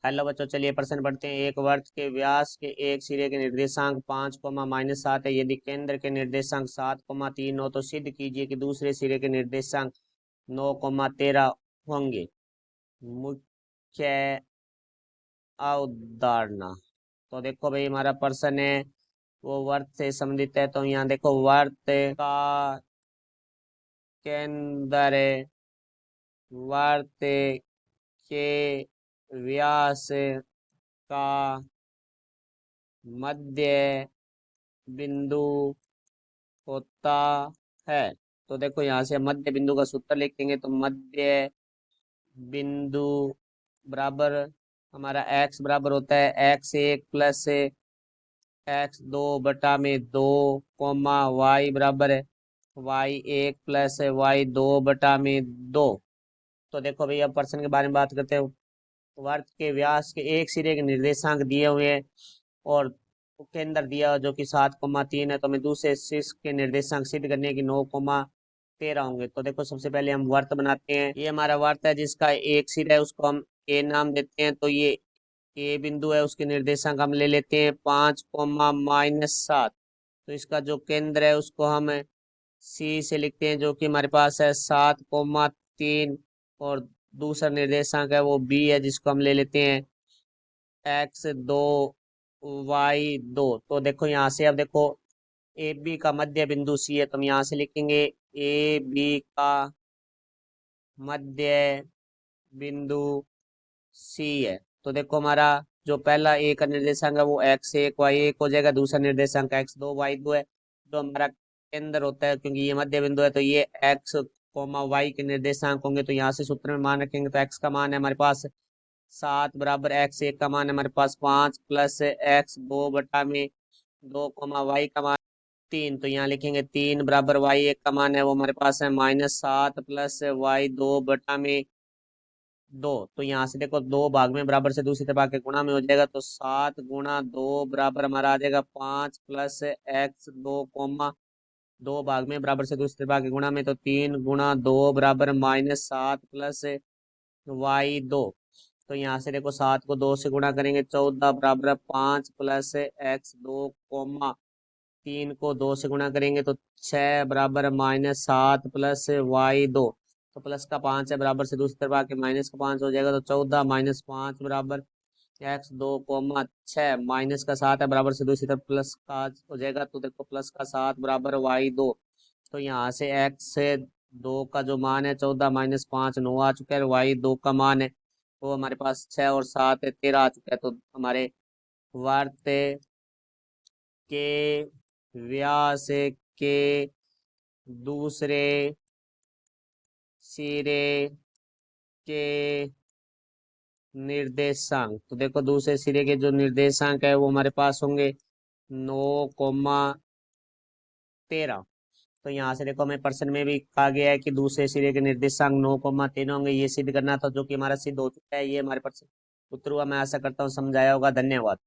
Hello बच्चों, चलिए प्रश्न पढ़ते हैं। एक वृत्त के व्यास के एक सिरे के निर्देशांक 5, -7 है। यदि केंद्र के निर्देशांक 7, 3 हो तो सिद्ध कीजिए कि दूसरे सिरे के निर्देशांक 9, 13 होंगे। मुख्य अवधारणा। तो देखो भाई, हमारा प्रश्न है वो वर्त से संबंधित है। तो यहाँ देखो, वर्त का केंद्र, वर्त के व्यास का मध्य बिंदु होता है। तो देखो, यहाँ से मध्य बिंदु का सूत्र लिखेंगे। तो मध्य बिंदु बराबर हमारा x बराबर होता है x1 plus x2/2, coma y बराबर है y1 प्लस y2/2। तो देखो भैया, प्रश्न के बारे में बात करते हैं। वर्त के व्यास के एक सिरे के निर्देशांक दिए हुए हैं और केंद्र दिया जो कि 7, 3 है। तो हमें दूसरे शीर्ष के निर्देशांक सिद्ध करने की 9, 13 होंगे। तो देखो, सबसे पहले हम वर्त बनाते हैं। ये हमारा वर्त है जिसका एक सिरा है, उसको हम ए नाम देते हैं। तो ये ए बिंदु है, उसके निर्देशांक हम ले लेते हैं 5, -7। तो इसका जो केंद्र है उसको हम सी से लिखते हैं, जो कि हमारे पास है 7, 3। और दूसरा निर्देशांक है वो बी है, जिसको हम ले लेते हैं x2, y2। तो देखो, यहाँ से अब देखो, ए बी का मध्य बिंदु सी है। तो हम यहाँ से लिखेंगे ए बी का मध्य बिंदु सी है। तो देखो, हमारा जो पहला ए का निर्देशांक है वो x1, y1 हो जाएगा। दूसरा निर्देशांक x2, y2 है। जो हमारा केंद्र होता है, क्योंकि ये मध्य बिंदु है, तो ये x, y के निर्देशांक होंगे। तो यहाँ से सूत्र में मान रखेंगे। तो x का मान है हमारे पास 7 बराबर x1 का मान है हमारे पास 5 प्लस x2/2, y का मान 3। तो यहाँ लिखेंगे 3 बराबर y1 का मान है वो हमारे पास है -7 प्लस y2/2। तो यहाँ से देखो, दो भाग में बराबर से दूसरी तरफ के गुणा में हो जाएगा। तो 7 × 2 बराबर हमारा आ जाएगा 5 प्लस x2, 2 भाग में बराबर से दूसरी तरफ के गुणा में। तो 3 × 2 बराबर -7 प्लस y2। तो यहाँ से देखो, 7 को 2 से गुणा करेंगे 14 बराबर 5 प्लस x2, 3 को 2 से गुणा करेंगे तो 6 बराबर -7 प्लस y2। तो प्लस का 5 है, बराबर से दूसरी तरफ आके माइनस का 5 हो जाएगा। तो 14 -5 बराबर x2, 6 माइनस का 7 है, बराबर से दूसरी तरफ प्लस का हो जाएगा। तो देखो, प्लस का 7 बराबर y2। तो यहाँ से x से 2 का जो मान है 14 -5 9 आ चुका है। y2 का मान है वो हमारे पास 6 और 7 है 13 आ चुका है। तो हमारे वर्त के व्यास के दूसरे सिरे के निर्देशांक। तो देखो, दूसरे सिरे के जो निर्देशांक है वो हमारे पास होंगे 9, 13। तो यहाँ से देखो, हमें प्रश्न में भी कहा गया है कि दूसरे सिरे के निर्देशांक 9, 3 होंगे। ये सिद्ध करना था, जो कि हमारा सिद्ध हो चुका है। ये हमारे प्रश्न उत्तर हुआ। मैं आशा करता हूँ समझाया होगा। धन्यवाद।